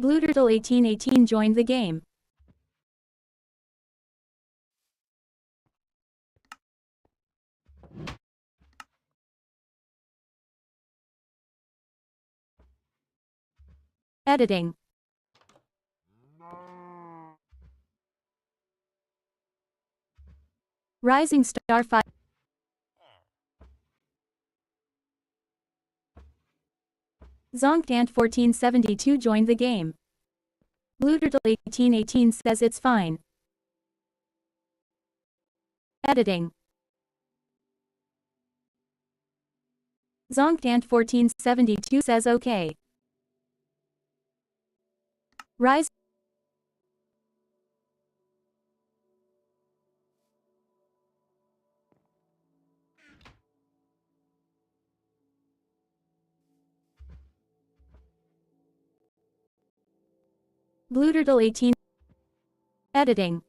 Blueturtle1818 joined the game. Editing. Rising Star 5. Zonkdant1472 joined the game. Blueturtle1818 says it's fine. Editing. Zonkdant1472 says okay. Rise. Blueturtle18. Editing.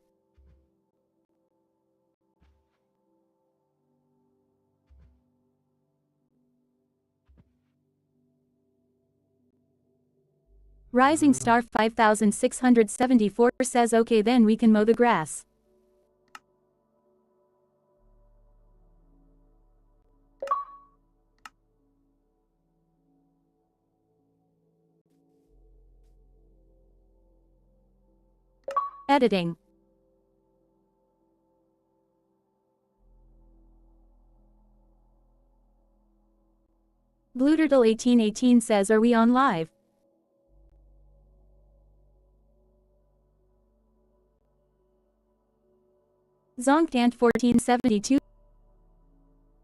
Rising Star 5674 says okay, then we can mow the grass. Editing. Blueturtle1818 says are we on live? Zonkdant1472.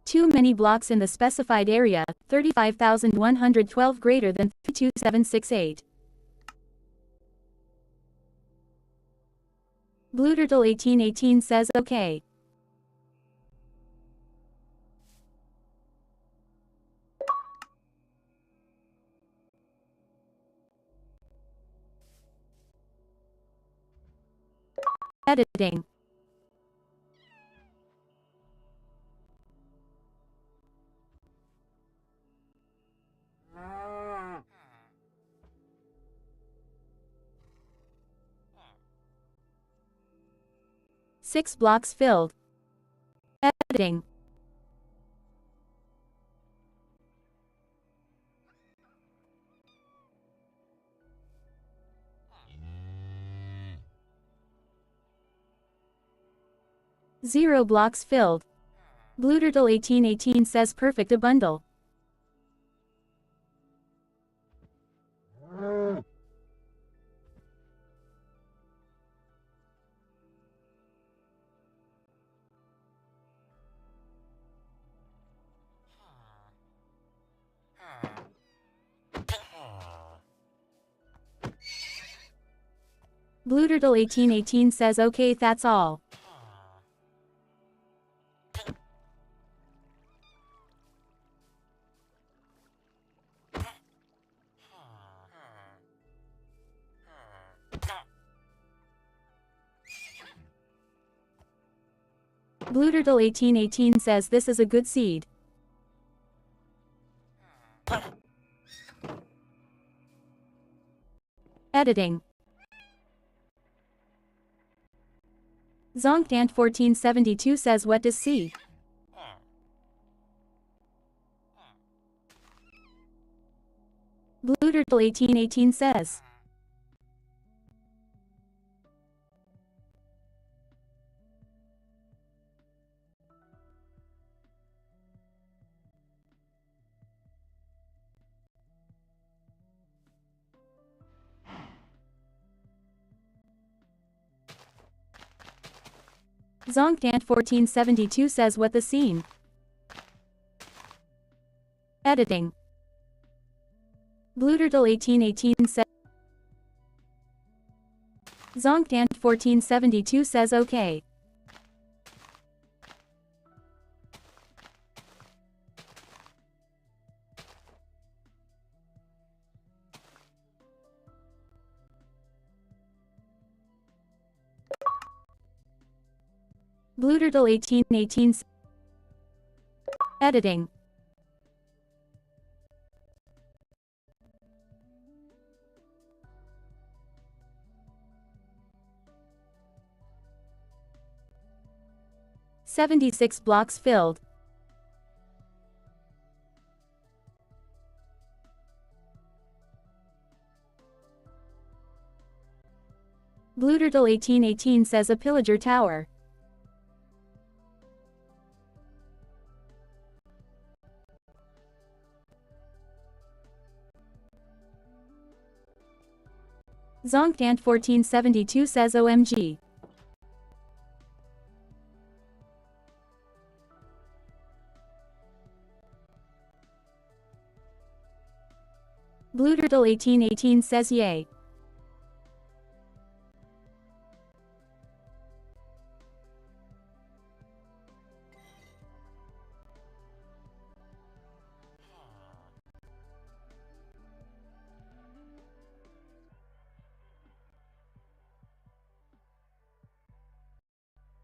Too many blocks in the specified area, 35,112 greater than 32768. Blueturtle1818 says okay. Editing. Six blocks filled. Editing. Zero blocks filled. Blueturtle1818 says perfect a bundle. Blueturtle1818 says okay, that's all. Blueturtle1818 says this is a good seed. Editing. Zonkdant1472 says what does see? Blueturtle1818 says. Zonkdant1472 says what the scene. Editing. Blueturtle1818 says. Zonkdant1472 says okay. Blueturtle1818 editing. 76 blocks filled. Blueturtle1818 says a pillager tower. Zonkdant1472 says OMG. Blueturtle1818 says yay.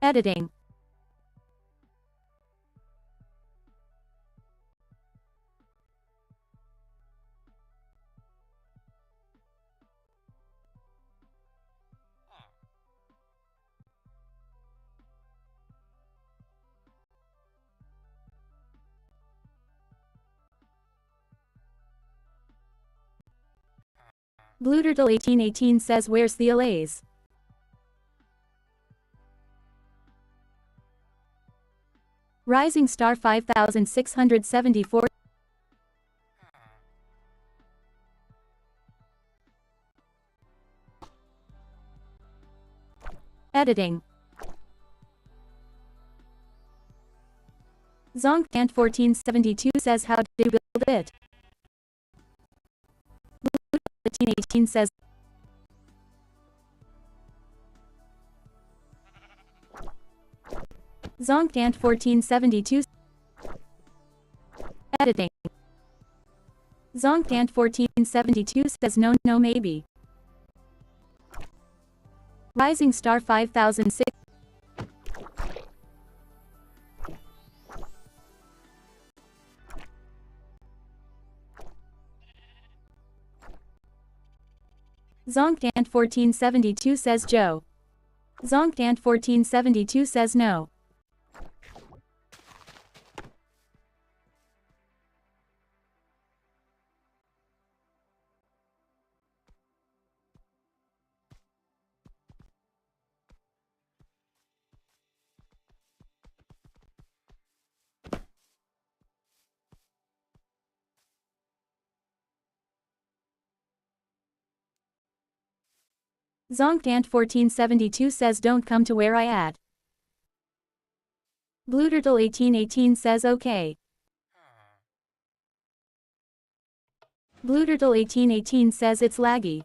Editing. Blueturtle1818 says where's the allays? Rising Star 5674. Editing. Zonkdant1472 says how to build it. Blueturtle1818 says Zonkdant1472. Editing. Zonkdant1472 says no maybe. Rising Star 5006. Zonkdant1472 says Joe. Zonkdant1472 says no. Zonkdant1472 says don't come to where I at. Blueturtle1818 says okay. Blueturtle1818 says it's laggy.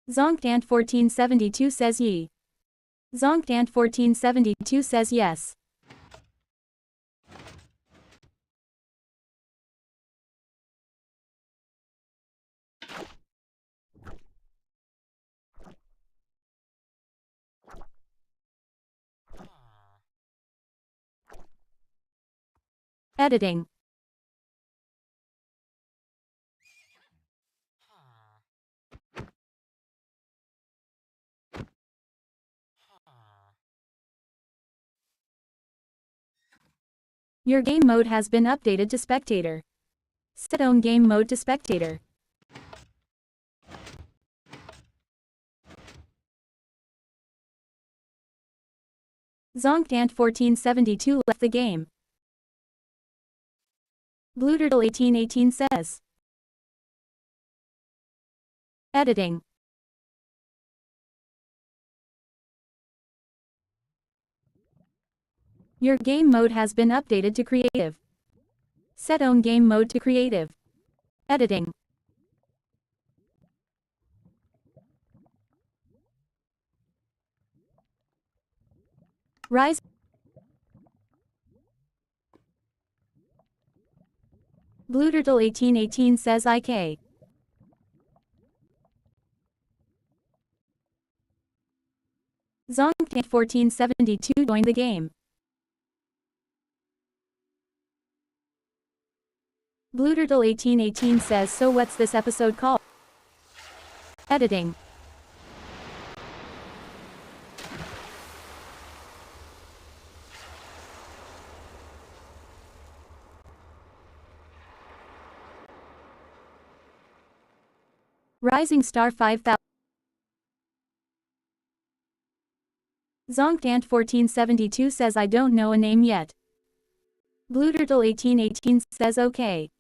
Zonkdant1472 says ye. Zonkdant1472 says yes. Editing. Your game mode has been updated to spectator. Set own game mode to spectator. Zonkdant1472 left the game. Blueturtle1818 says. Editing. Your game mode has been updated to creative. Set own game mode to creative. Editing. Rise. Blueturtle1818 says IK. Zonkdant1472 joined the game. Blueturtle1818 says so what's this episode called? Editing. Rising Star 5000. Zonked Ant 1472 says I don't know a name yet. Blue Turtle 1818 says okay.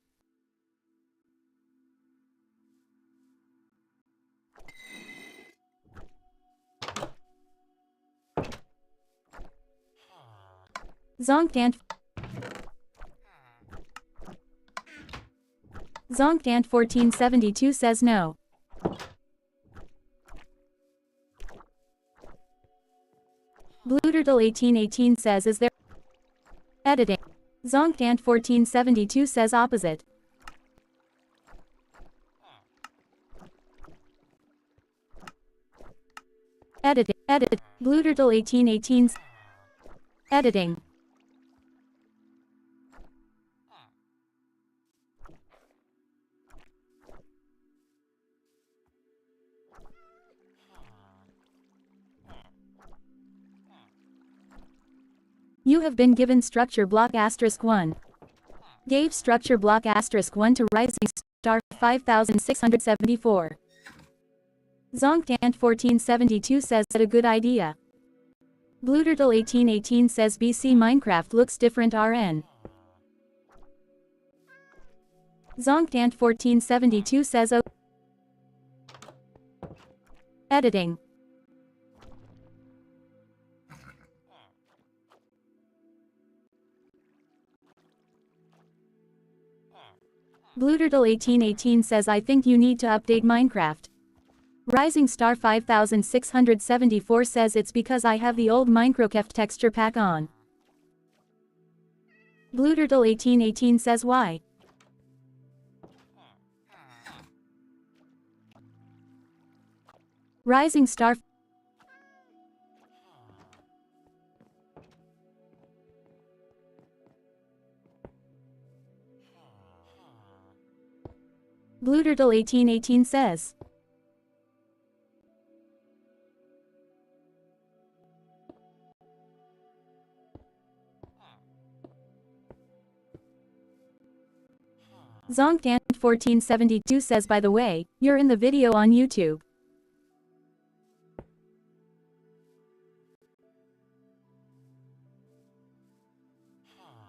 Zonked Ant 1472 says no. Blue Turtle 1818 says is there editing. Zonked Ant 1472 says opposite. Editing. Edit. Blue Turtle 1818's editing. You have been given structure block *1. Gave structure block *1 to Rising Star 5674. Zonked Ant 1472 says that a good idea. Blue Turtle 1818 says BC Minecraft looks different RN. Zonked Ant 1472 says editing. Blue Turtle 1818 says I think you need to update Minecraft. Rising Star 5674 says it's because I have the old Minecraft texture pack on. Blue Turtle 1818 says why? Rising Star Blue Turtle 1818 says Zonked Ant 1472 says by the way, you're in the video on YouTube.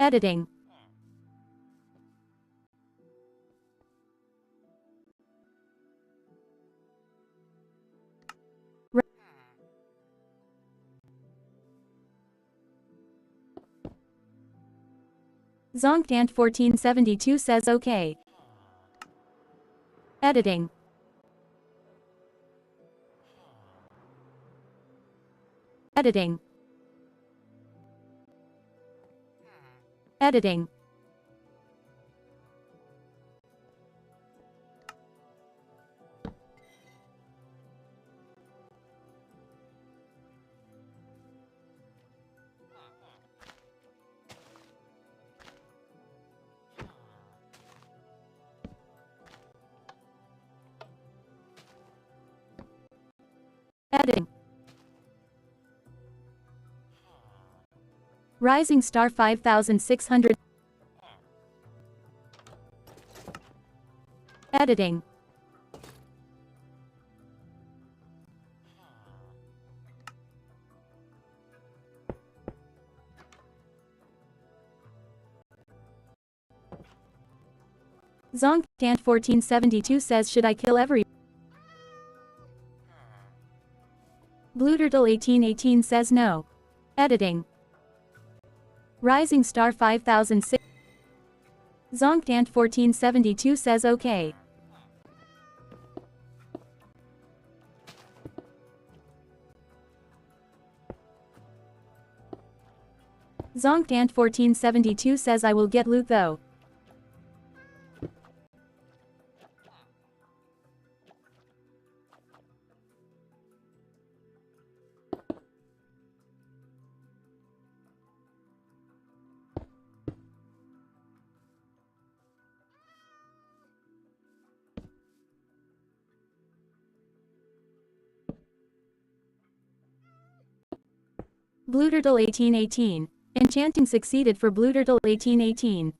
Editing. Zonked Ant 1472 says okay. Editing. Editing. Editing. Editing. Rising Star 5600. Editing. Zonked Ant 1472 says should I kill every Blue Turtle 1818 says no. Editing. Rising Star 5006. Zonked Ant 1472 says okay. Zonked Ant 1472 says I will get loot though. Blue Turtle 1818. Enchanting succeeded for Blue Turtle 1818.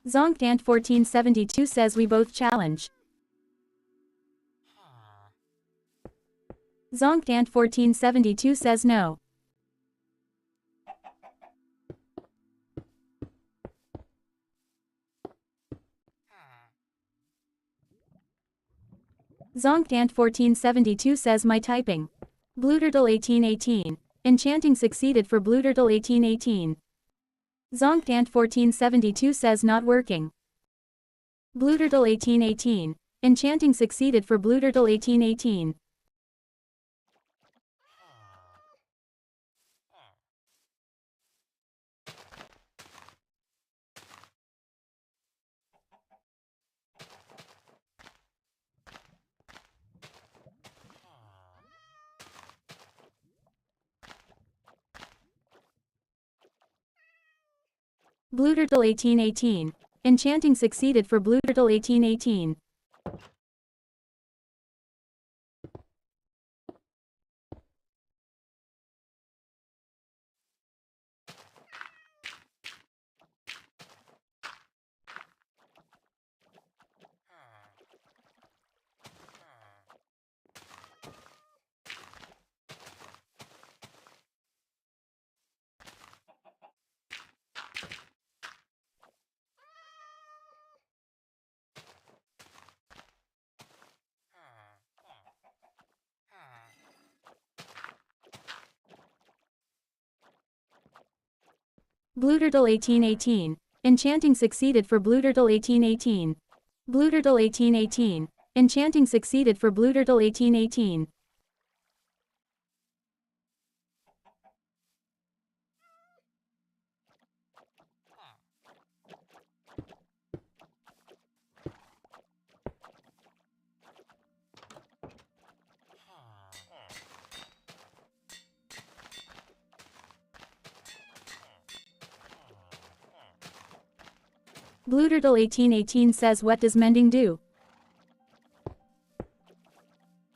Zonkdant 1472 says we both challenge. Zonkdant 1472 says no. Zonkdant 1472 says my typing. Blueturtle 1818. Enchanting succeeded for Blueturtle 1818. Zonkdant 1472 says not working. Blueturtle 1818. Enchanting succeeded for Blueturtle 1818. Blueturtle 1818. Enchanting succeeded for Blueturtle 1818. Blueturtle 1818. Enchanting succeeded for Blueturtle 1818. Blueturtle 1818. Enchanting succeeded for Blueturtle 1818. Blueturtle 1818 says what does mending do?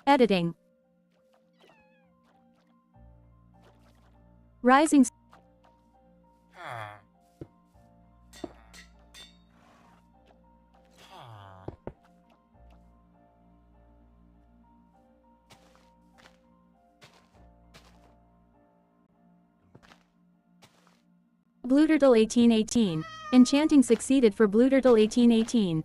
Editing. Rising. Blueturtle 1818. Enchanting succeeded for Blueturtle 1818.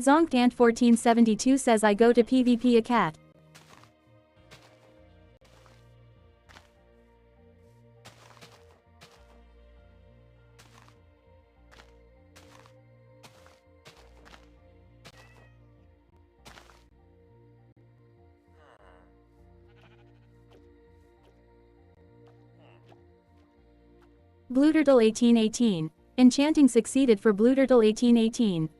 Zonkdant 1472 says I go to PvP a cat. Blueturtle 1818. Enchanting succeeded for Blueturtle 1818.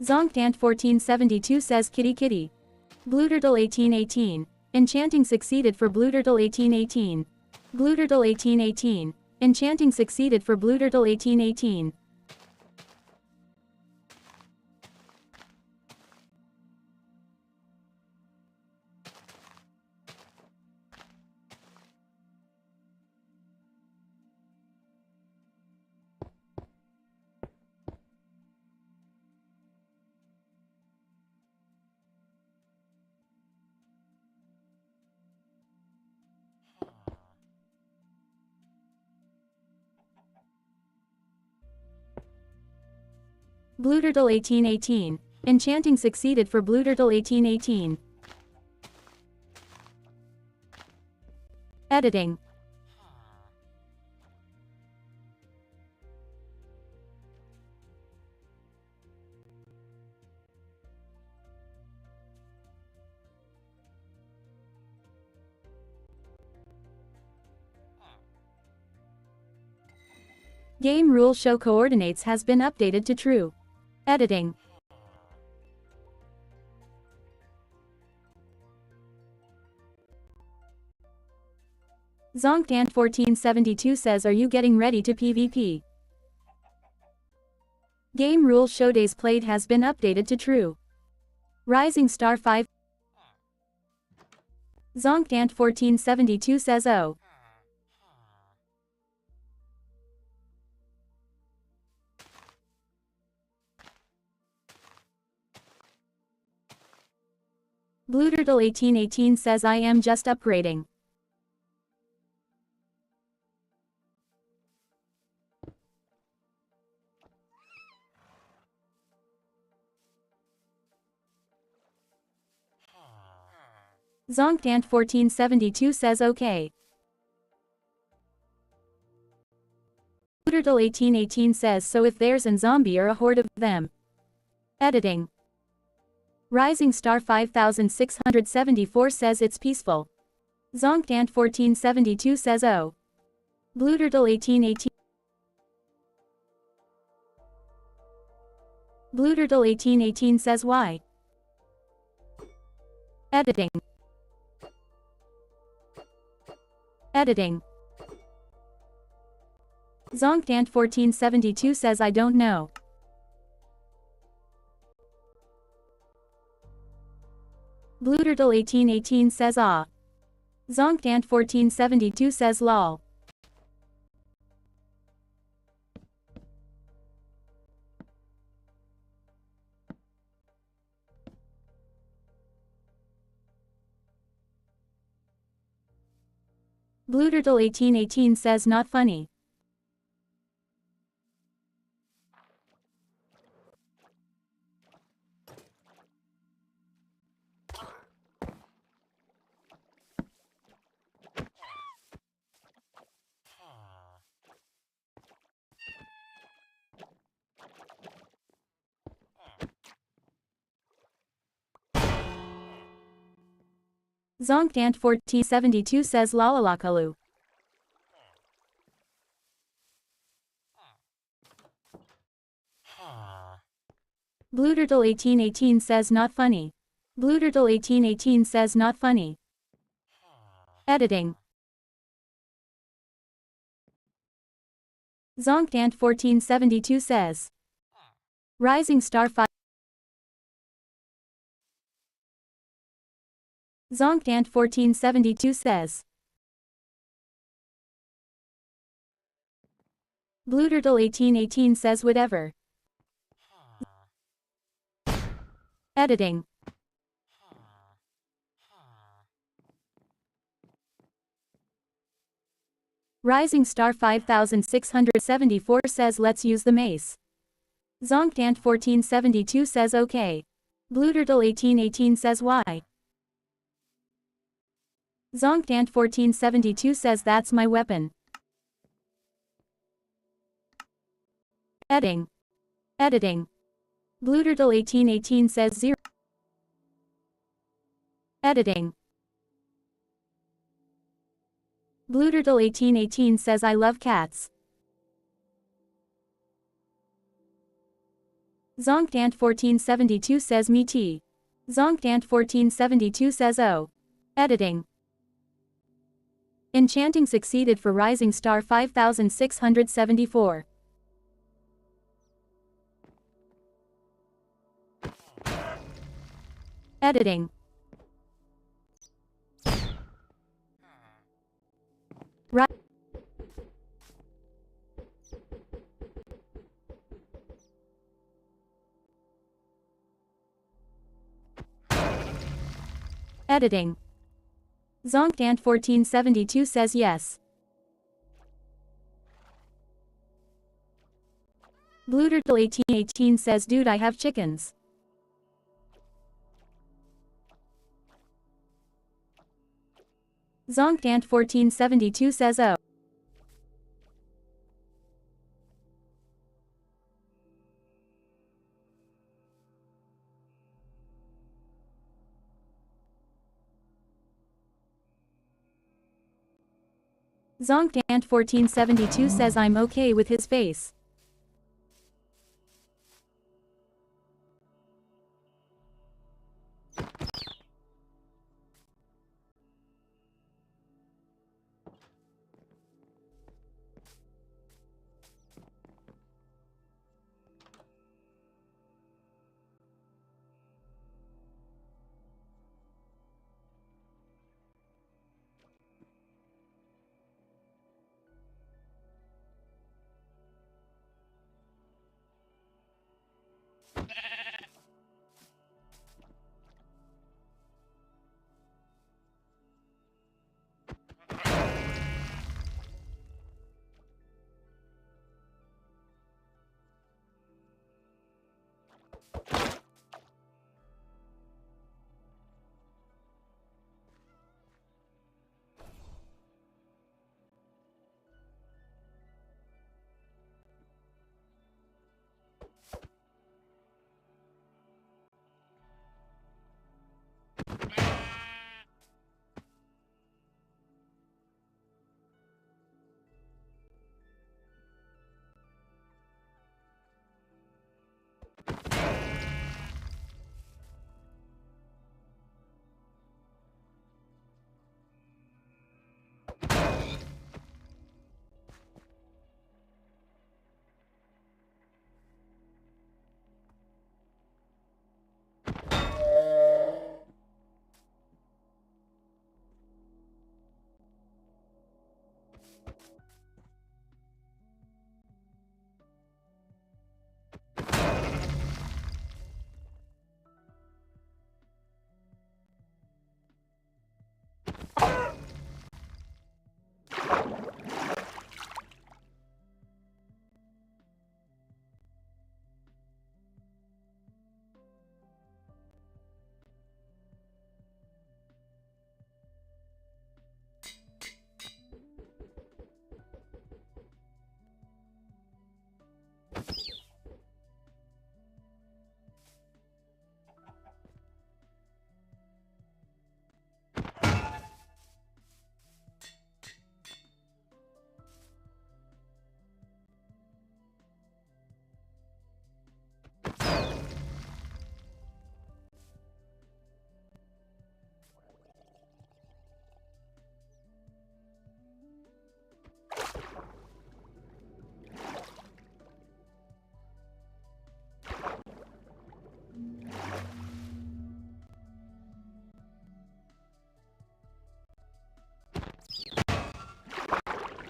Zonkdant 1472 says kitty kitty. Blueturtle 1818. Enchanting succeeded for Blueturtle 1818. Blueturtle 1818. Enchanting succeeded for Blueturtle 1818. Blueturtle 1818. Enchanting succeeded for Blueturtle 1818. Editing. Game rule show coordinates has been updated to true. Editing. Zonkdan1472 says, are you getting ready to PvP? Game rule show days played has been updated to true. Rising Star 5. Zonkdan1472 says, oh. Blueturtle1818 says, I am just upgrading. Zonkdan1472 says, okay. Blueturtle1818 says, so if there's an zombie or a horde of them. Editing. Rising Star 5674 says it's peaceful. Zonkdan1472 says, oh. Blueturtle1818. Blueturtle1818 says, why? Editing. Editing. Zonkdan1472 says, I don't know. Blueturtle1818 says, ah. Zonkdan1472 says, lol. Blueturtle1818 says, not funny. Zonkdan1472 says, lalalakalu. Blueturtle1818 says, not funny. Blueturtle1818 says, not funny. Editing. Zonkdan1472 says. Rising Star 5. Zonkdan1472 says. Blueturtle1818 says, whatever. Editing. Rising Star 5674 says, let's use the mace. Zonkdan1472 says, okay. Blueturtle1818 says, why? Zonkdan1472 says, that's my weapon. Editing. Editing. Blueturtle1818 says, 0. Editing. Blueturtle1818 says, I love cats. Zonkdan1472 says, me too. Zonkdan1472 says, oh. Editing. Enchanting succeeded for Rising Star 5674. Editing. Right. Editing. Zonkdan1472 says yes. Blueturtle1818 says, dude, I have chickens. Zonkdan1472 says, oh. Zonkdant1472 says I'm okay with his face.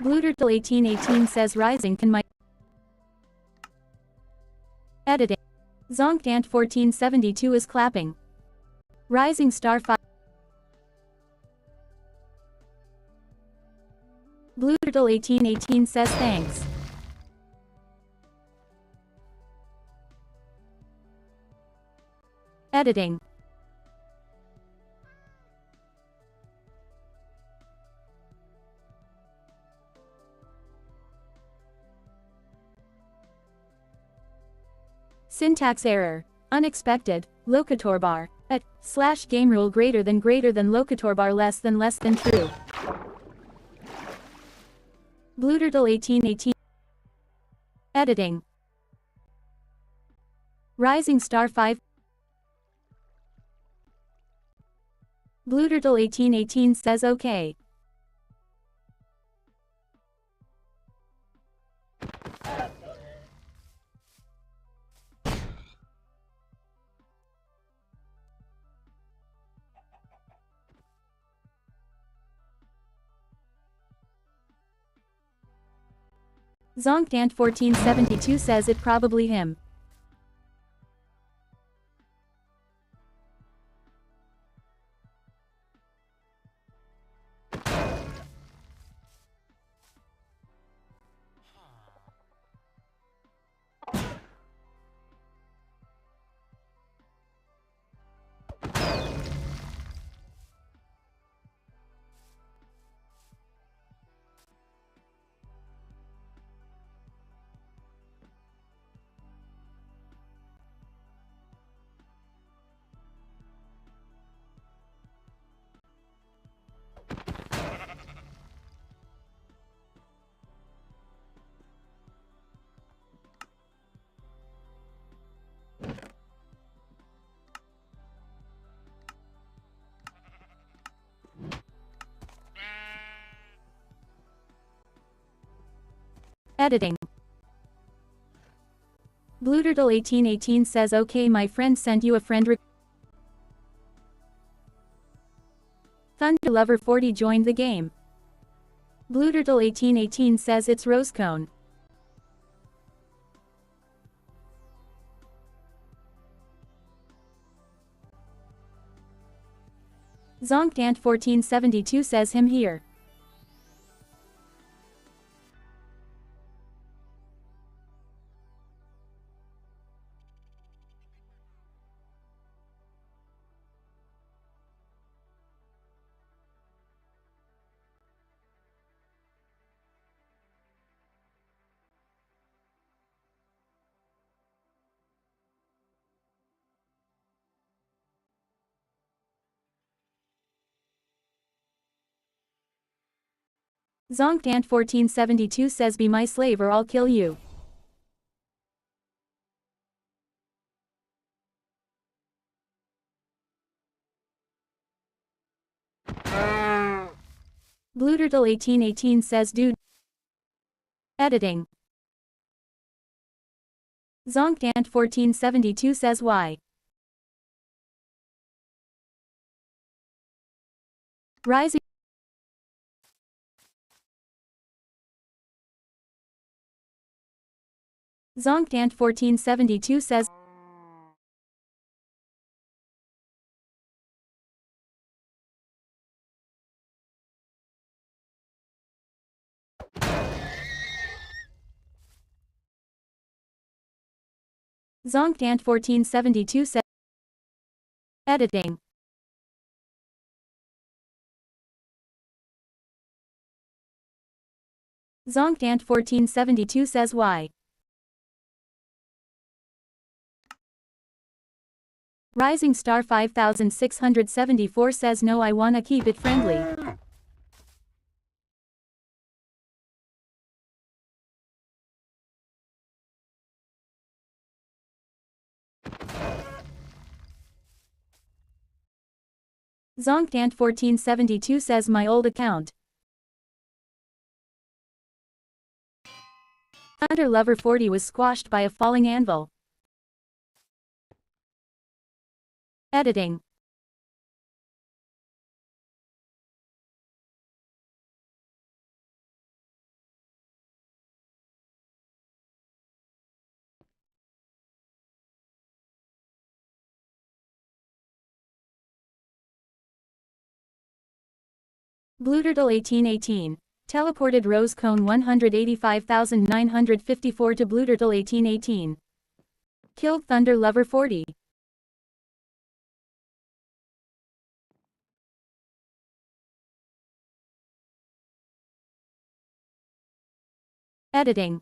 Blueturtle1818 says Rising can my editing. Zonkdant1472 is clapping. Rising Star 5. Blueturtle1818 says thanks. Editing. Syntax error. Unexpected. Locator bar. At / game rule greater than locator bar less than true. Blueturtle1818. Editing. Rising Star 5. Blueturtle1818 says okay. Zonkdant1472 says it probably him. Editing. BlueTurtle1818 says okay, my friend sent you a friend request. ThunderLover40 joined the game. BlueTurtle1818 says it's Rosecone. ZonkDant1472 says him here. ZonkDant1472 says be my slave or I'll kill you. BlueTurtle1818 says dude. Editing. ZonkDant1472 says why. Rising. ZonkDant1472 says ZonkDant1472 says editing. ZonkDant1472 says why. Rising Star 5674 says no, I wanna keep it friendly. ZonkDant1472 says my old account. ThunderLover40 was squashed by a falling anvil. Editing. BlueTurtle1818 teleported Rosecone 185,954 to BlueTurtle1818. Killed ThunderLover40. Editing.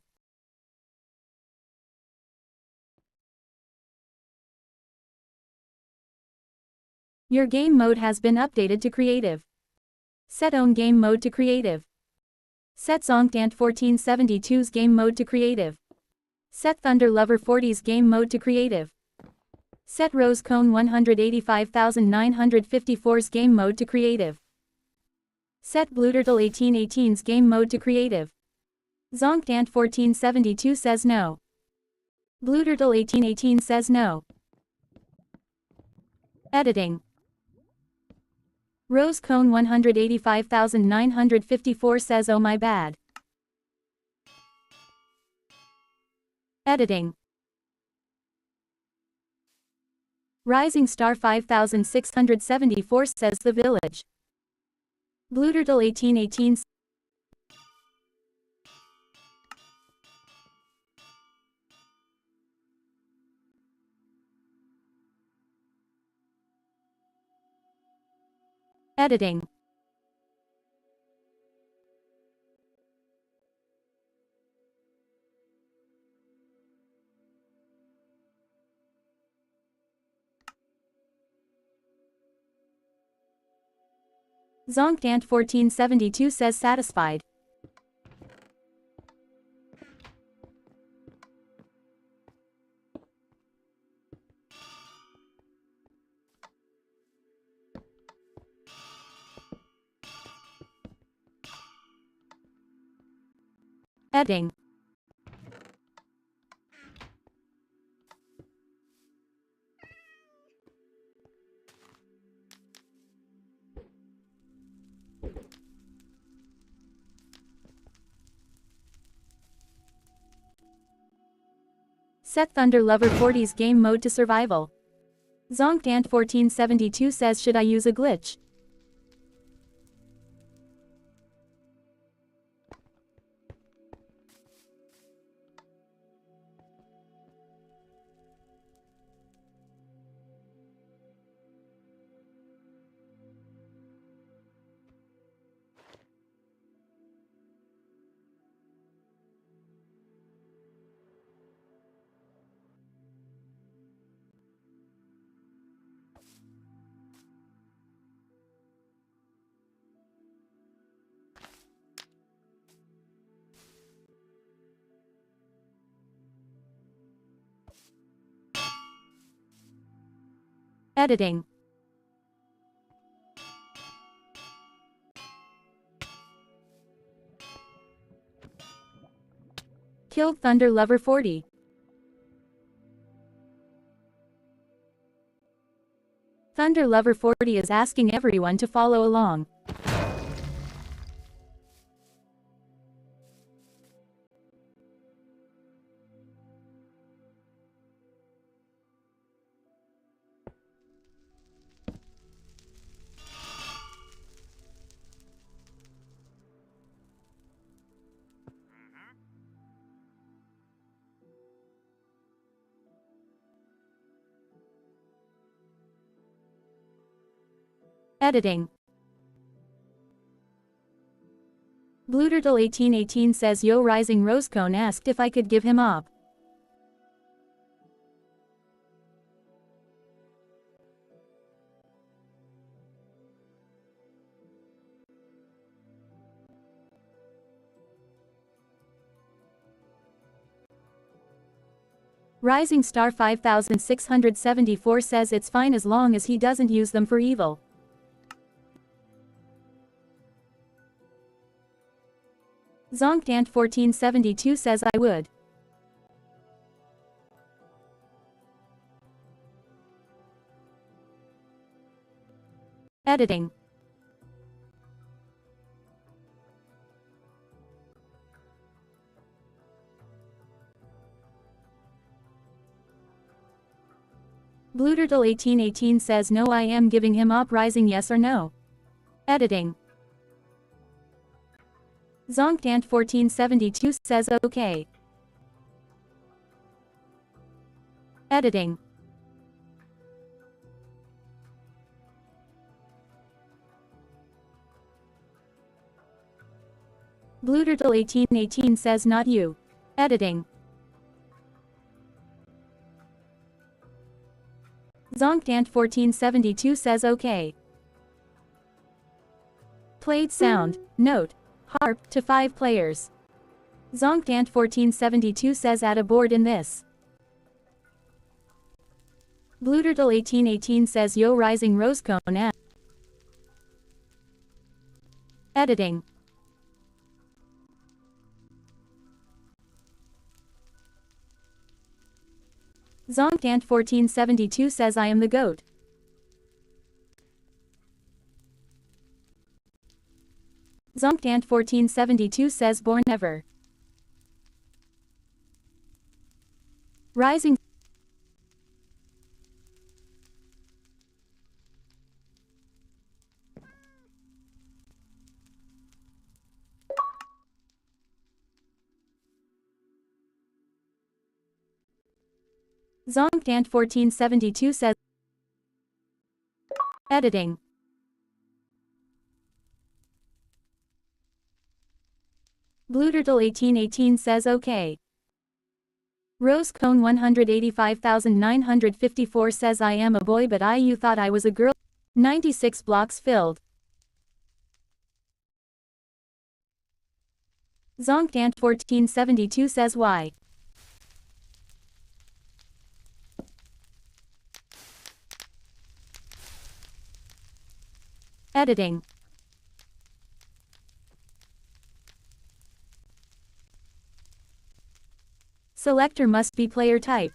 Your game mode has been updated to creative. Set own game mode to creative. Set ZonkDant1472's game mode to creative. Set ThunderLover40's game mode to creative. Set Rosecone 185,954's game mode to creative. Set BlueTurtle1818's game mode to creative. ZonkDant1472 says no. BlueTurtle1818 says no. Editing. Rosecone 185,954 says oh my bad. Editing. Rising Star 5674 says the village. BlueTurtle1818 editing. ZonkDant1472 says satisfied. Editing. Set Thunder Lover 40's game mode to survival. Zonkdant 1472 says, should I use a glitch? Editing. Killed Thunder Lover 40. Thunder Lover 40 is asking everyone to follow along. Editing. Blueturtle1818 says, Yo Rising Rosecone asked if I could give him op. Rising Star 5674 says it's fine as long as he doesn't use them for evil. Zonkdant 1472 says I would. Editing. Blueturtle1818 says, no, I am giving him op. Rising, yes or no? Editing. Zonkdant 1472 says okay. Editing. Blueturtle1818 says not you. Editing. Zonkdant 1472 says okay. Played sound, note, harp, to 5 players. Zonkdant 1472 says add a board in this. Blueturtle1818 says yo Rising Rosecone at. Editing. Zonkdant 1472 says I am the GOAT. Zonkdant 1472 says born ever. Rising. Zonkdant 1472 says. Editing. Blueturtle1818 says okay. Rosecone 185954 says I am a boy but you thought I was a girl. 96 blocks filled. Zonkdant 1472 says why. Editing. Selector must be player type.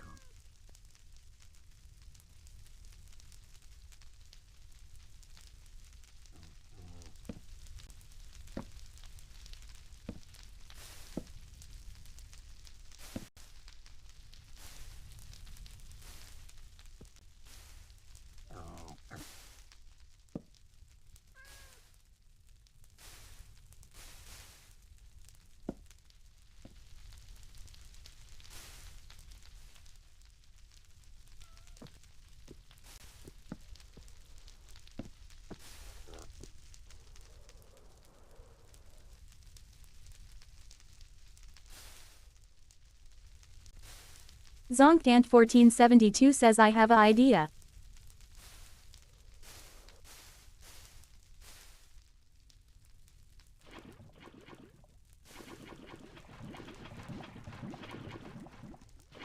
Zonktant 1472 says I have a idea.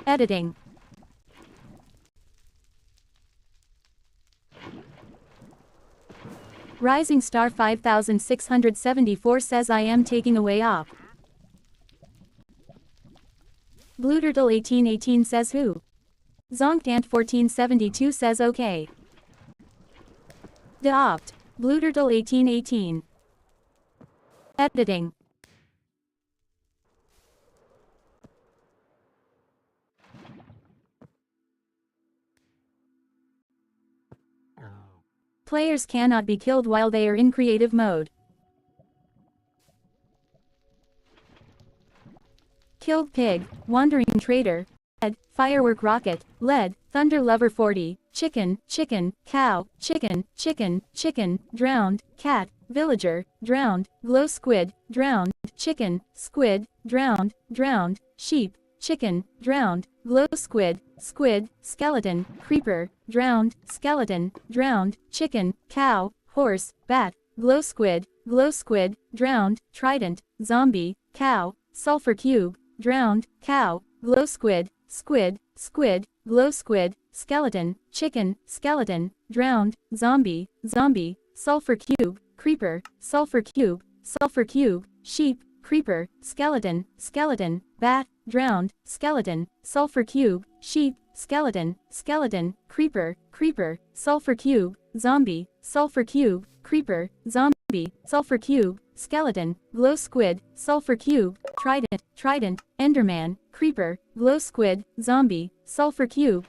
Editing. Rising Star 5674 says I am taking away op. Blueturtle 1818 says who? Zonktant 1472 says okay. De-opt. Blueturtle 1818. Editing. Players cannot be killed while they are in creative mode. Killed Pig, Wandering Trader, Lead, Firework Rocket, Lead, Thunder Lover 40, Chicken, Chicken, Cow, Chicken, Chicken, Chicken, Drowned, Cat, Villager, Drowned, Glow Squid, Drowned, Chicken, Squid, Drowned, Drowned, Sheep, Chicken, Drowned, Glow Squid, Squid, Skeleton, Creeper, Drowned, Skeleton, Drowned, Chicken, Cow, Horse, Bat, Glow Squid, Drowned, Trident, Zombie, Cow, Sulfur Cube, Drowned, Cow, Glow Squid, Squid, Squid, Glow Squid, Skeleton, Chicken, Skeleton, Drowned, Zombie, Zombie, Sulfur Cube, Creeper, Sulfur Cube, Sheep, Creeper, Skeleton, Skeleton, Bat, Drowned, Skeleton, Sulfur Cube, Sheep, Skeleton, Skeleton, Creeper, Creeper, Sulfur Cube, Zombie, Sulfur Cube, Creeper, Zombie, Sulfur Cube, Skeleton, Glow Squid, Sulfur Cube, Trident, Trident, Enderman, Creeper, Glow Squid, Zombie, Sulfur Cube,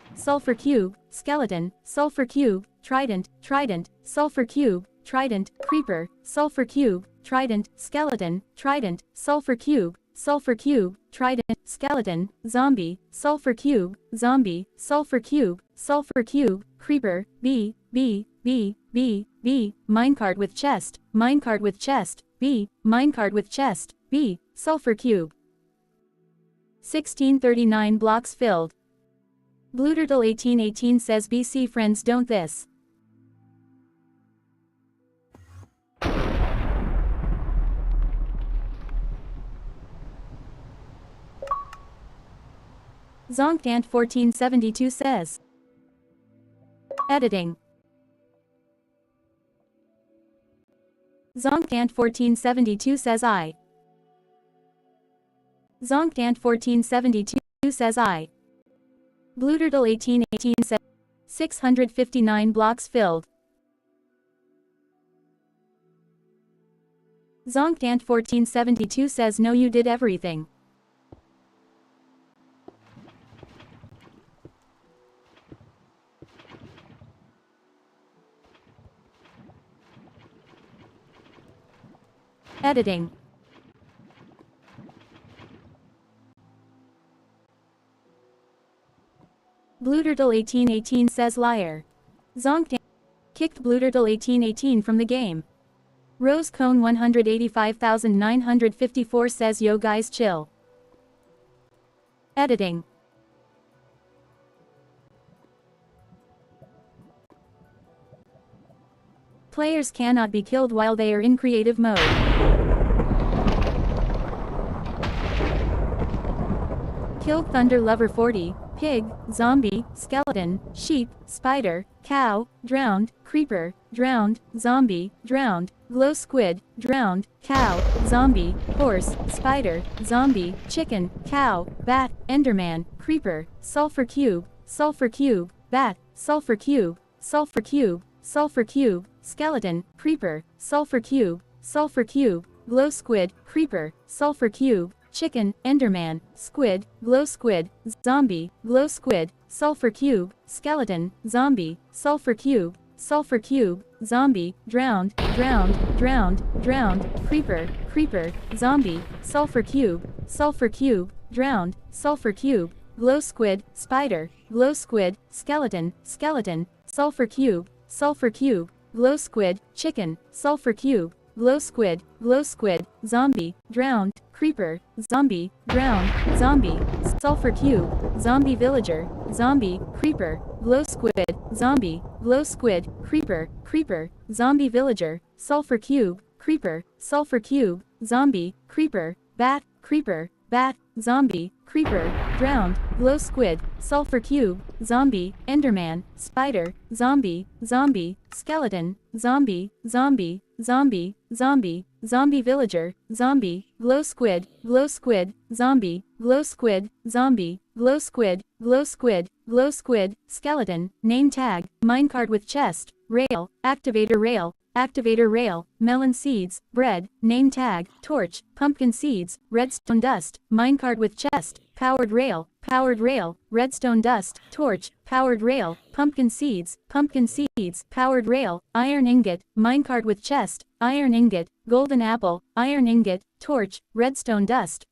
Skeleton, Sulfur Cube, Trident, Trident, Sulfur Cube, Trident, Creeper, Sulfur Cube, Trident, Skeleton, Trident, Sulfur Cube, Trident, Skeleton, Zombie, Sulfur Cube, Zombie, Sulfur Cube, Creeper, B, Minecart with chest, B, Minecart with chest, B, Sulfur Cube. 1639 blocks filled. Blueturtle 1818 says BC friends don't this. Zonktant 1472 says. Editing. Zonktant 1472 says I. Zonktant 1472 says I. Blueturtle 1818 says 659 blocks filled. Zonktant 1472 says no, you did everything. Editing. Blueturtle 1818 says liar. Zonktant kicked Blueturtle 1818 from the game. Rosecone 185954 says yo guys chill. Editing. Players cannot be killed while they are in creative mode. Killed Thunder Lover 40, Pig, Zombie, Skeleton, Sheep, Spider, Cow, Drowned, Creeper, Drowned, Zombie, Drowned, Glow Squid, Drowned, Cow, Zombie, Horse, Spider, Zombie, Chicken, Cow, Bat, Enderman, Creeper, Sulfur Cube, Bat, Sulfur Cube, Skeleton, Creeper, Sulfur Cube, Glow Squid, Creeper, Sulfur Cube, Chicken, Enderman, Squid, Glow Squid, Zombie, Glow Squid, Sulfur Cube, Skeleton, Zombie, Sulfur Cube, Zombie, Drowned, Creeper, Zombie, Sulfur Cube, Drowned, Sulfur Cube, Glow Squid, Spider, Glow Squid, Skeleton, Sulfur Cube, Glow Squid, Chicken, Sulfur Cube, Glow Squid, Zombie, Drowned, creeper, zombie, ground, zombie, sulfur cube, zombie villager, zombie, creeper, glow squid, zombie, glow squid, creeper, creeper, zombie villager, sulfur cube, creeper, sulfur cube, zombie, creeper, bat, creeper, bat, zombie, creeper, drowned, glow squid, sulfur cube, zombie, enderman, spider, zombie, zombie, skeleton, zombie, zombie, zombie, zombie, zombie villager, zombie, glow squid, zombie, glow squid, zombie, glow squid, glow squid, glow squid, skeleton, name tag, minecart with chest, rail, activator rail, melon seeds, bread, name tag, torch, pumpkin seeds, redstone dust, minecart with chest, powered rail, redstone dust, torch, powered rail, pumpkin seeds, powered rail, iron ingot, minecart with chest, iron ingot, golden apple, iron ingot, torch, redstone dust,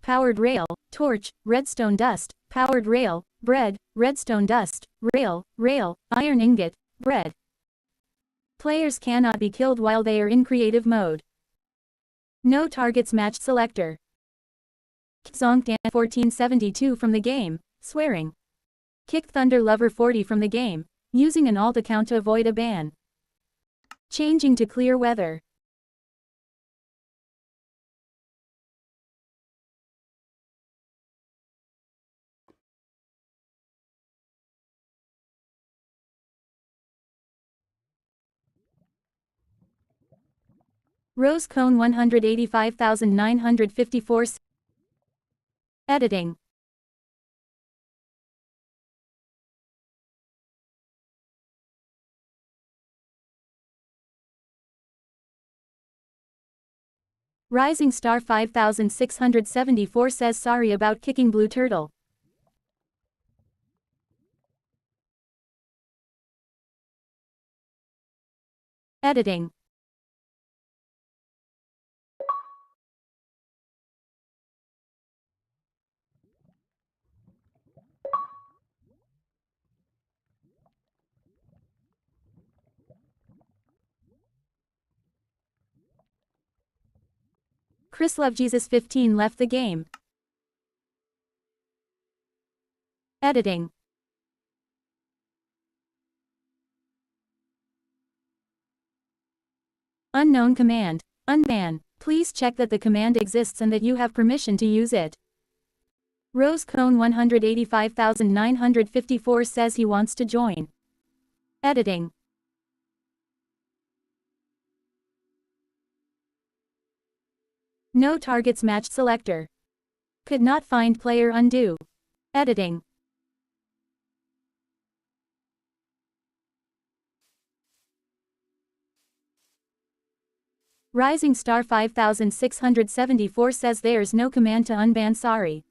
powered rail, torch, redstone dust, powered rail, bread, redstone dust, rail, iron ingot, bread. Players cannot be killed while they are in creative mode. No targets matched selector. Zonkdan 1472 from the game, swearing. Kick Thunder Lover 40 from the game, using an alt account to avoid a ban. Changing to clear weather. Rose Cone 185,954. Editing. Rising Star 5674 says sorry about kicking Blue Turtle. Editing. Chris Love Jesus 15 left the game. Editing. Unknown command. Unban. Please check that the command exists and that you have permission to use it. Rose Cone 185,954 says he wants to join. Editing. No targets matched selector. Could not find player undo. Editing. Rising Star 5674 says there's no command to unban sorry.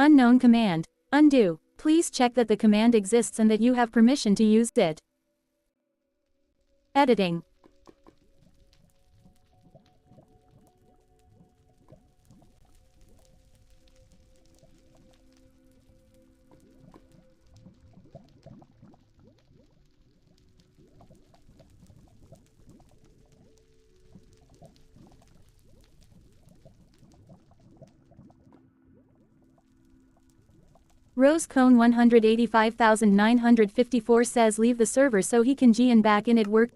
Unknown command. Undo. Please check that the command exists and that you have permission to use it. Editing. Rose Cone 185,954 says leave the server so he can G and back in it work.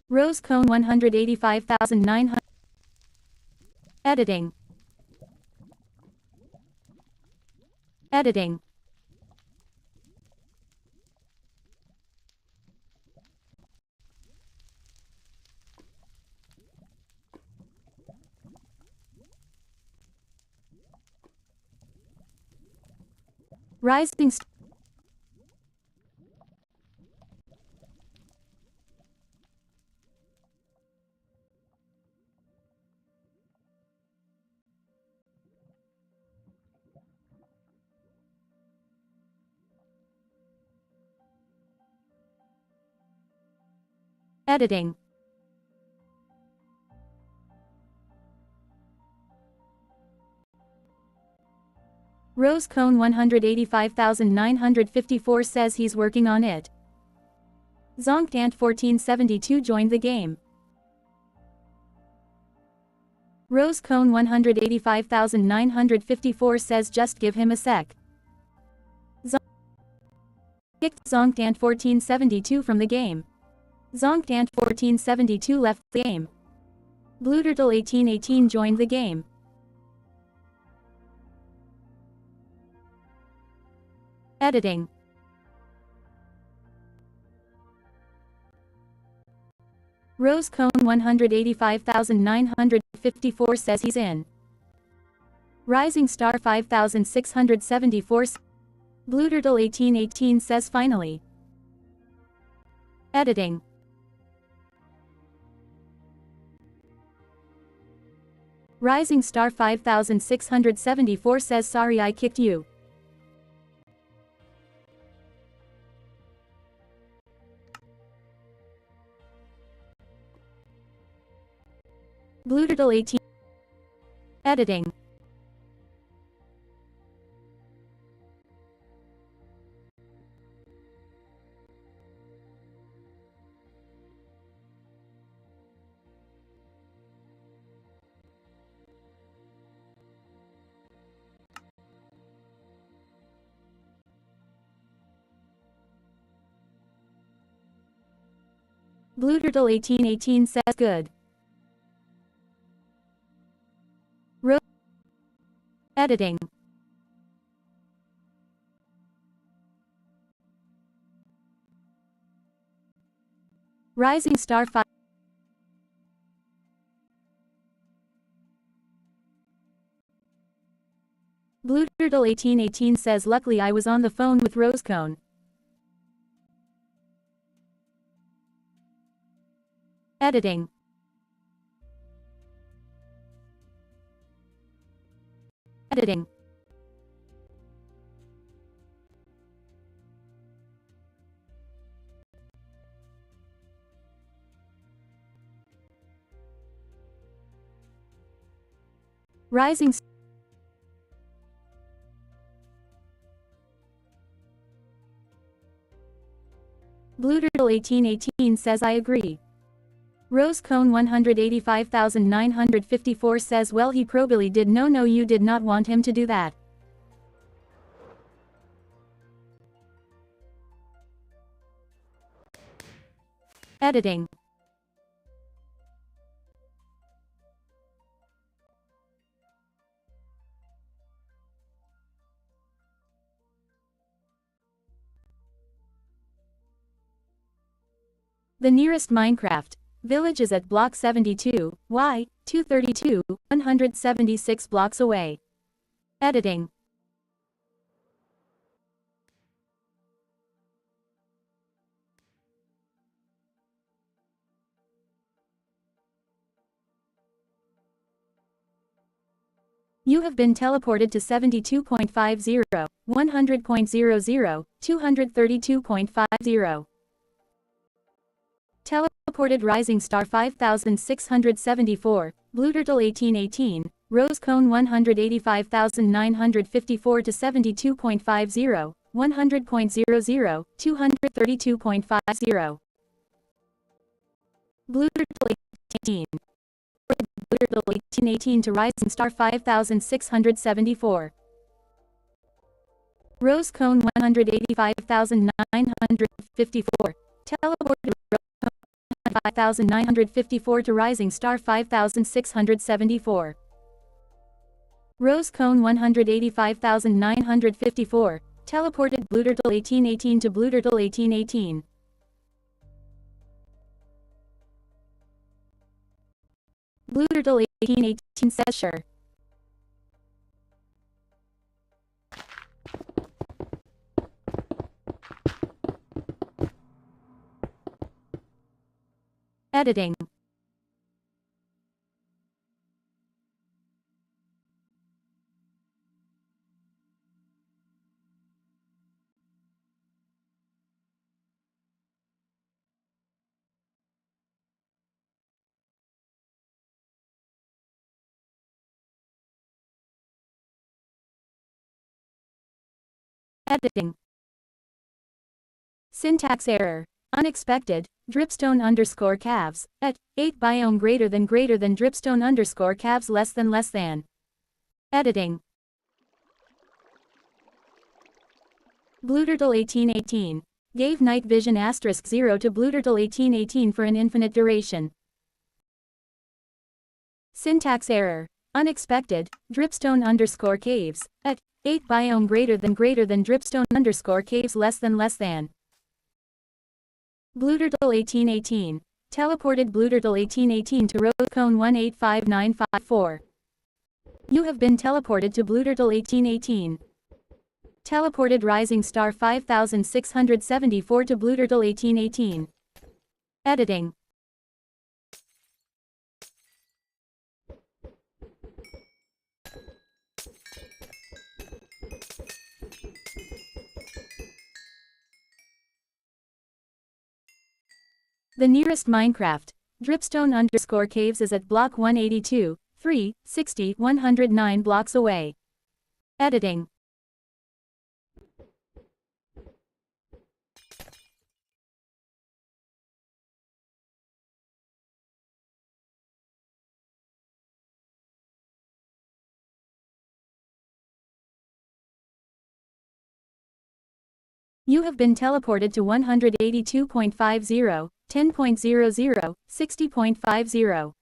Rose cone 185,900. Editing. Editing. Rising star. Editing. Rose cone 185,954 says he's working on it. Zonktant 1472 joined the game. Rose cone 185,954 says just give him a sec. Kicked Zonktant 1472 from the game. Zonktant 1472 left the game. Blueturtle 1818 joined the game. Editing. Rose cone 185,954 says he's in. Rising star 5674. Blueturtle 1818 says finally. Editing. Rising star 5674 says sorry I kicked you. Blueturtle 18. Editing. Blueturtle 1818 says good. Editing. Rising star 5. Blueturtle 1818 says luckily I was on the phone with Rosecone. Editing. Editing. Rising Blueturtle 1818 says I agree. Rose cone 185,954 says well he probably did no you did not want him to do that. Editing. The nearest Minecraft village is at block 72, Y, 232, 176 blocks away. Editing. You have been teleported to 72.50, 100.00, 232.50. Teleported Rising Star 5674, Blueturtle 1818, Rose Cone 185,954 to 72.50, 100.00, 232.50. Blueturtle 18. Blueturtle 1818 to Rising Star 5674. Rose Cone 185,954. Teleported 5954 to Rising Star 5674. Rose Cone 185954, teleported Blue Turtle 1818 to Blue Turtle 1818. Blue Turtle 1818 says sure. Editing. Editing. Syntax error. Unexpected. Dripstone underscore calves. At 8 biome greater than dripstone underscore calves less than. Editing. Blue Turtle 1818. Gave night vision *0 to Blue Turtle 1818 for an infinite duration. Syntax error. Unexpected. Dripstone underscore caves. At 8 biome greater than dripstone underscore caves less than. Blue Turtle 1818. Teleported Blue Turtle 1818 to Rose Cone 185954. You have been teleported to Blue Turtle 1818. Teleported Rising Star 5674 to Blue Turtle 1818. Editing. The nearest Minecraft. Dripstone underscore caves is at block 182, 3, 60, 109 blocks away. Editing. You have been teleported to 182.50, 10.00, 60.50.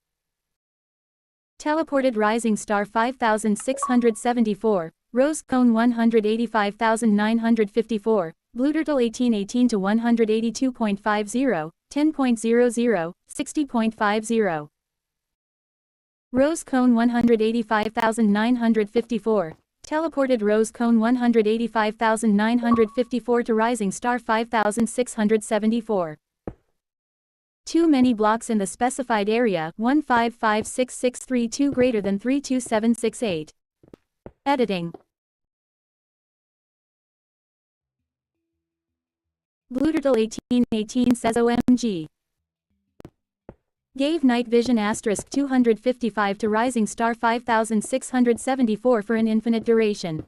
Teleported Rising Star 5674, Rose Cone 185954, Blue Turtle 1818 to 182.50, 10.00, 60.50. Rose Cone 185954. Teleported Rose Cone 185954 to Rising Star 5674. Too many blocks in the specified area 1556632 greater than 32768. Editing. Blue Turtle 1818 says OMG. Gave night vision *255 to Rising Star 5674 for an infinite duration.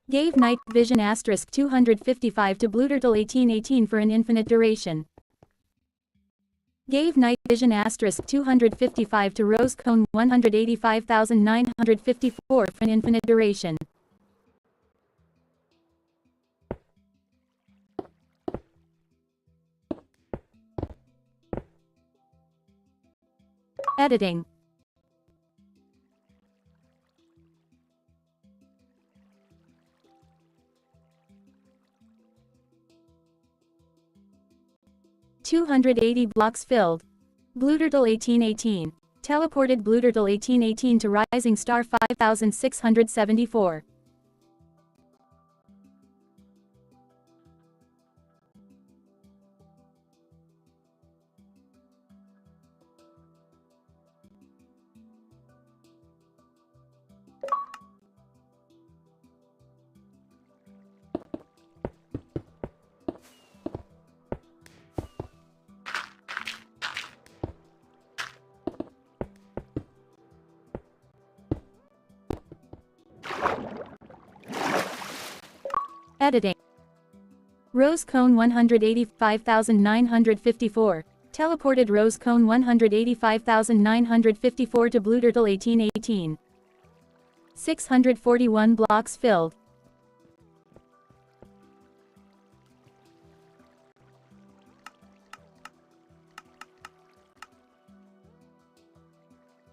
Gave night vision *255 to Blue Turtle 1818 for an infinite duration. Gave night vision *255 to Rose Cone 185954 for an infinite duration. Editing. $280 blocks filled. Blue Turtle 1818. Teleported Blue Turtle 1818 to Rising Star 5674. Editing. Rose Cone 185954. Teleported Rose Cone 185954 to Blue Turtle 1818. 641 blocks filled.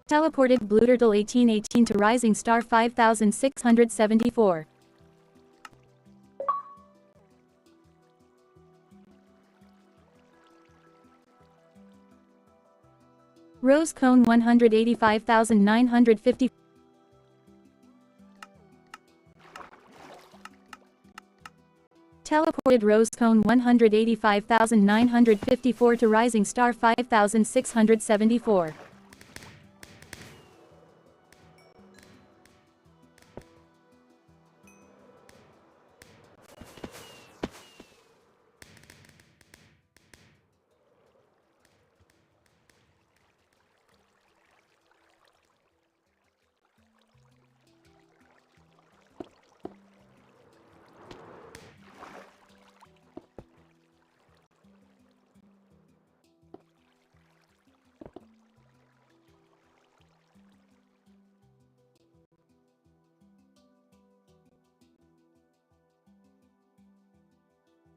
Teleported Blue Turtle 1818 to Rising Star 5674. Rose Cone 185,950. Teleported Rose Cone 185,954 to Rising Star 5674.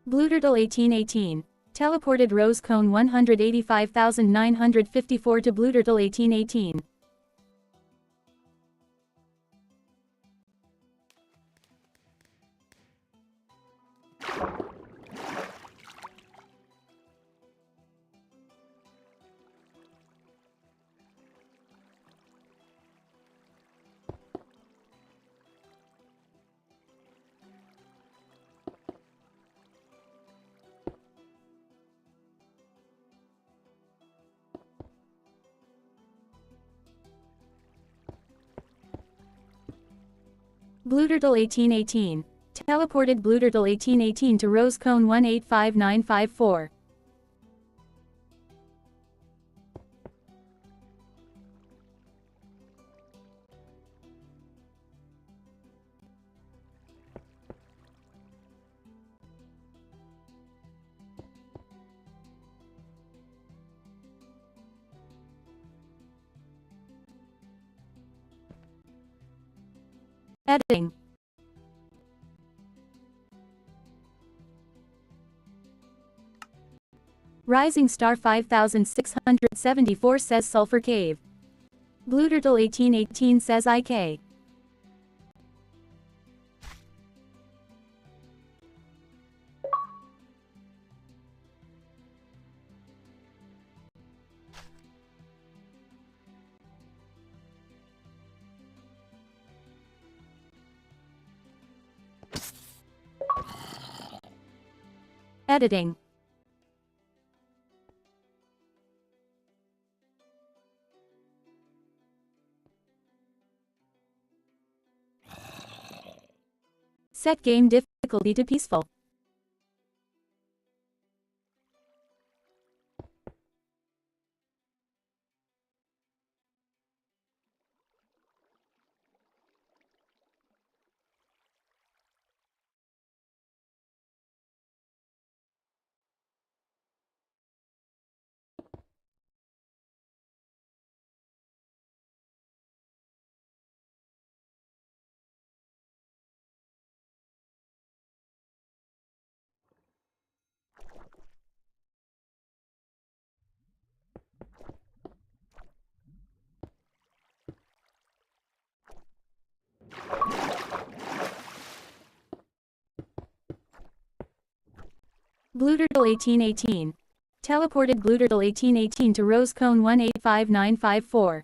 Blue Turtle 1818. Teleported Rose Cone 185,954 to Blue Turtle 1818. Blue Turtle 1818. Teleported Blue Turtle 1818 to Rose Cone 185954. Editing. Rising Star 5674 says Sulfur Cave. Blue Turtle 1818 says IK. Editing. Set game difficulty to peaceful. Blue Turtle 1818. Teleported Blue Turtle 1818 to Rose Cone 185954.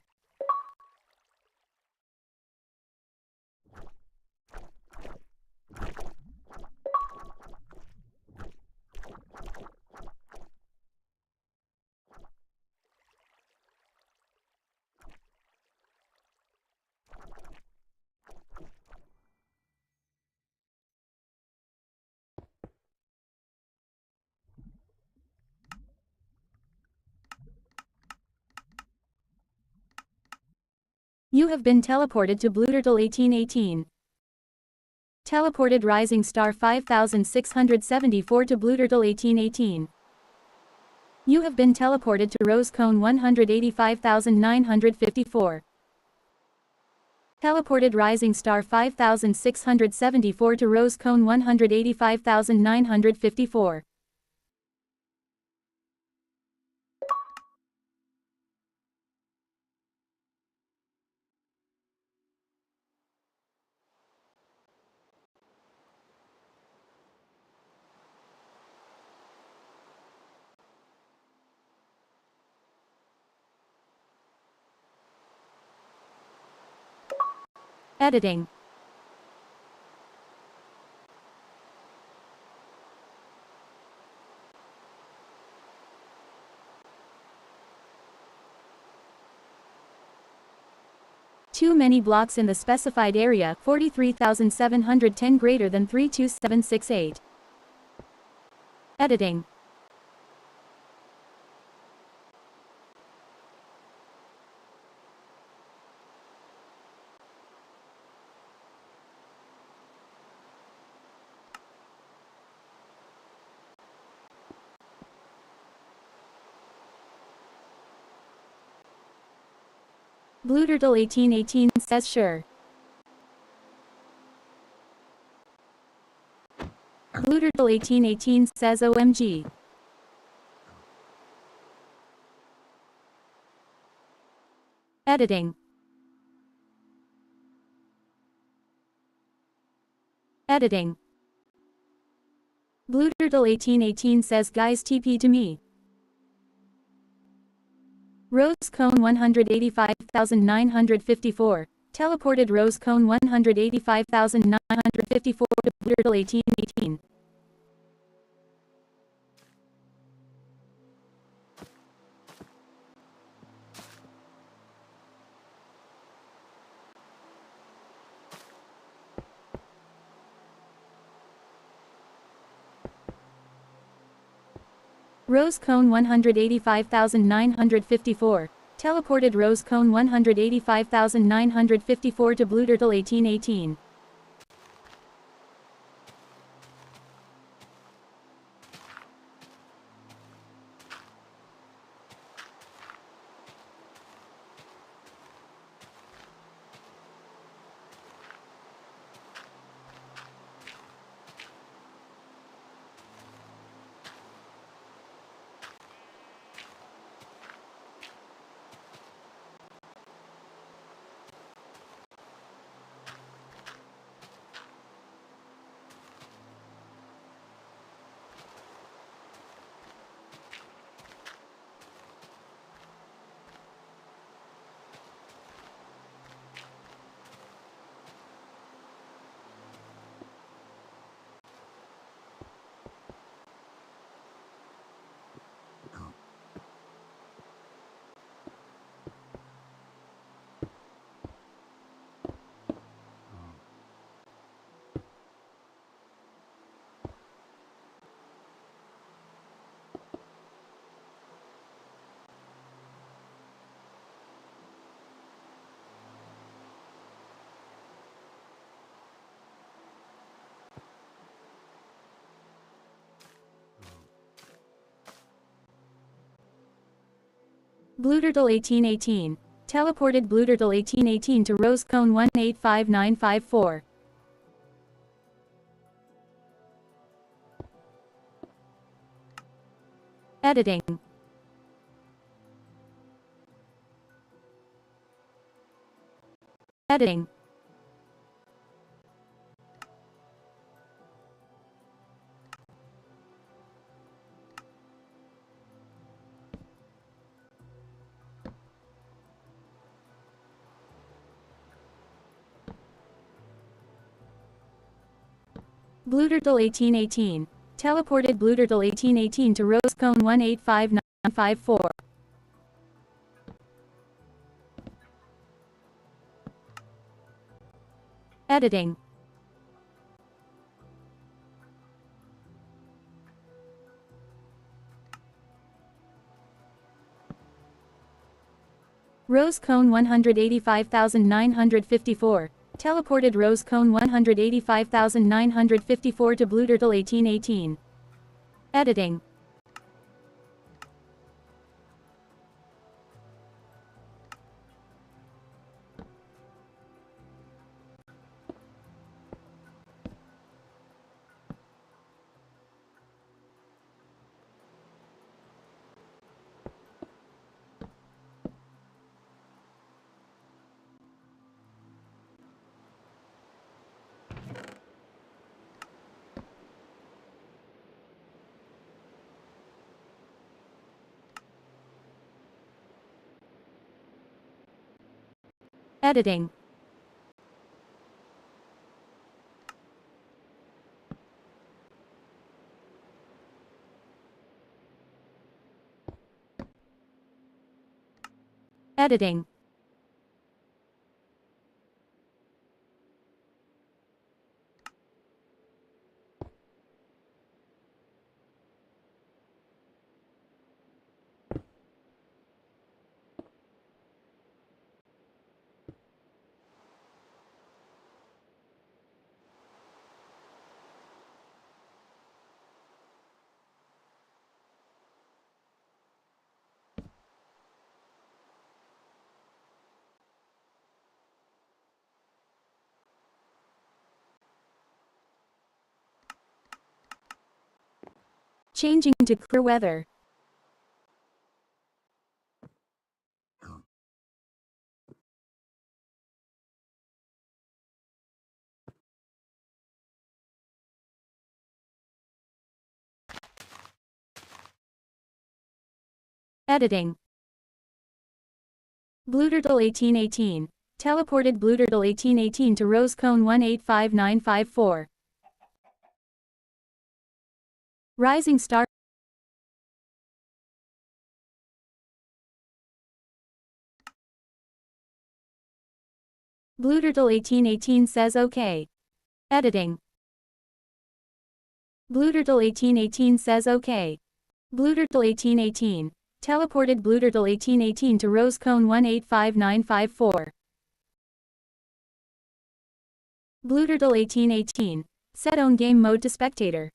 You have been teleported to Blue Turtle 1818. Teleported Rising Star 5674 to Blue Turtle 1818. You have been teleported to Rose Cone 185954. Teleported Rising Star 5674 to Rose Cone 185954. Editing. Too many blocks in the specified area, 43,710 greater than 32768. Editing. Blue Turtle 1818 says sure. Blue Turtle 1818 says OMG. Editing. Editing. Blue Turtle 1818 says guys TP to me. Rose cone 185,954. Teleported rose cone 185,954 to Blue Turtle 1818. Rose cone 185,954. Teleported rose cone 185,954 to Blue Turtle 1818. Blue Turtle 1818. Teleported Blue Turtle 1818 to Rose Cone 185954. Editing. Editing. Blue Turtle 1818. Teleported Blue Turtle 1818 to Rose Cone 185954. Editing. Rose Cone 185,954. Teleported Rose Cone 185,954 to Blue Turtle 1818. Editing. Editing. Editing. Changing to clear weather. Editing. Blueturtle 1818. Teleported Blueturtle 1818 to Rosecone 185954. Rising Star. Blueturtle 1818 says OK. Editing. Blueturtle 1818 says OK. Blueturtle 1818. Teleported Blueturtle 1818 to Rosecone 185954. Blueturtle 1818. Set own game mode to spectator.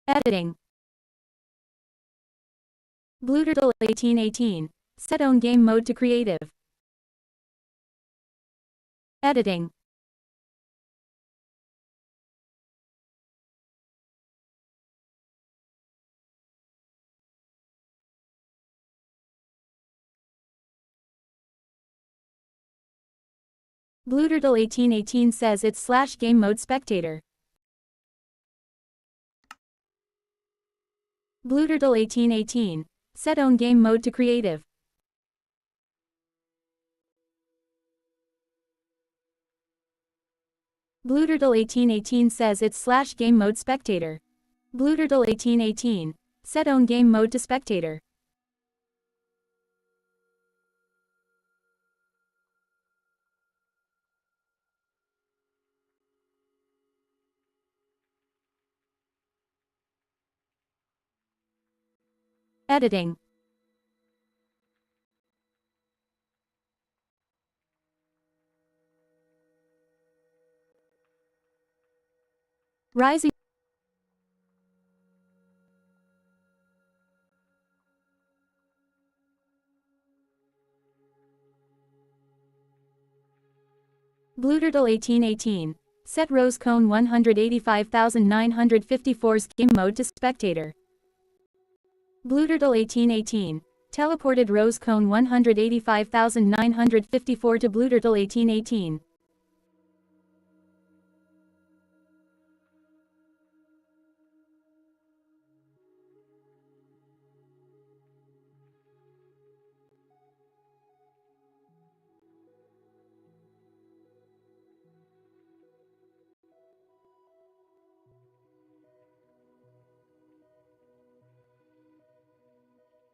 Editing. Blueturtle 1818. Set own game mode to creative. Editing. Blueturtle 1818 says it's / game mode spectator. Blueturtle 1818. Set own game mode to creative. Blueturtle 1818 says it's / game mode spectator. Blueturtle 1818. Set own game mode to spectator. Editing. Rising. Blueturtle 1818. Set Rosecone 185954's game mode to spectator. Blueturtle 1818. Teleported Rosecone 185954 to Blueturtle 1818.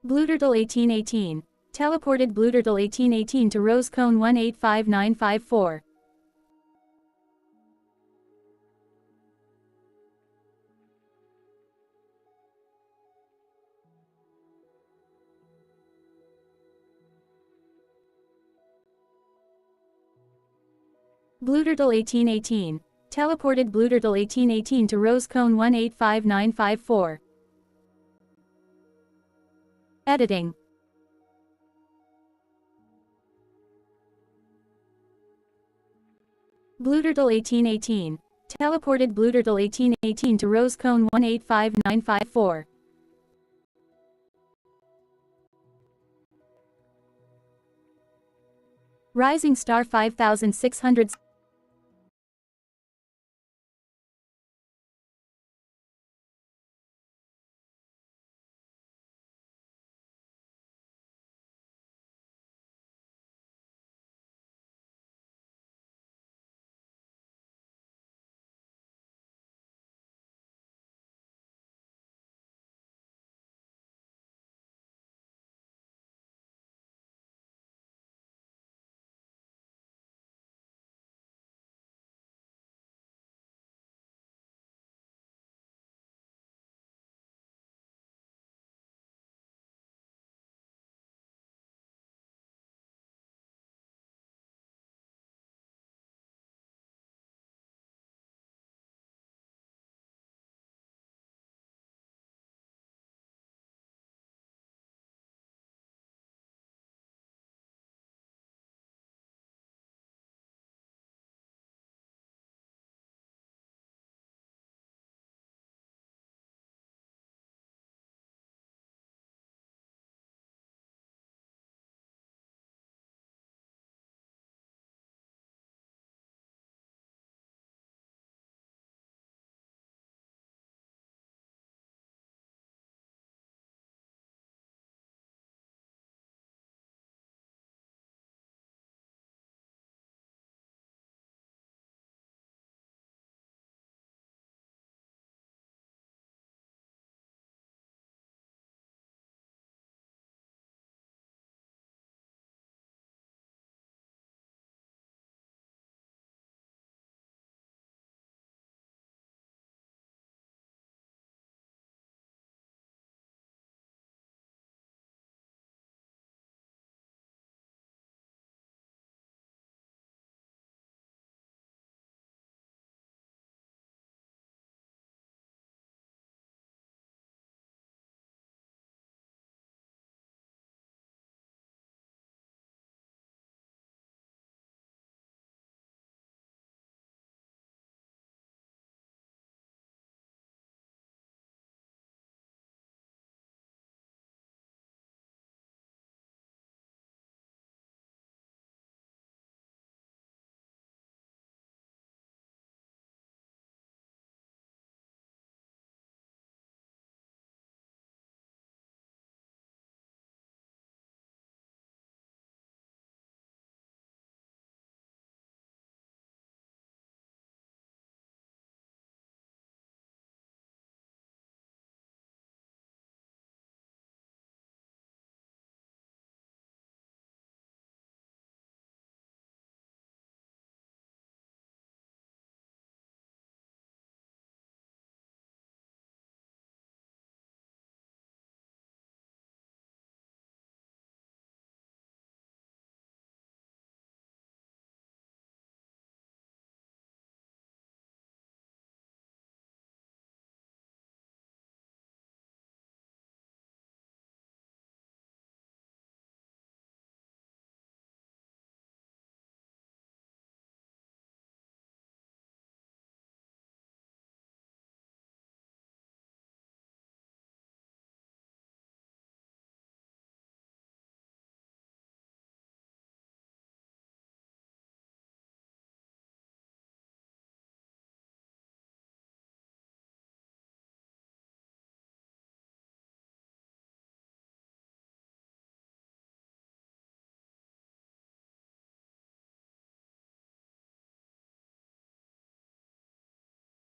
Blueturtle 1818. Teleported Blueturtle 1818 to Rosecone 185954. Blueturtle 1818. Teleported Blueturtle 1818 to Rosecone 185954. Editing. Blueturtle 1818. Teleported Blueturtle 1818 to Rose Cone 185954. Rising Star 5600.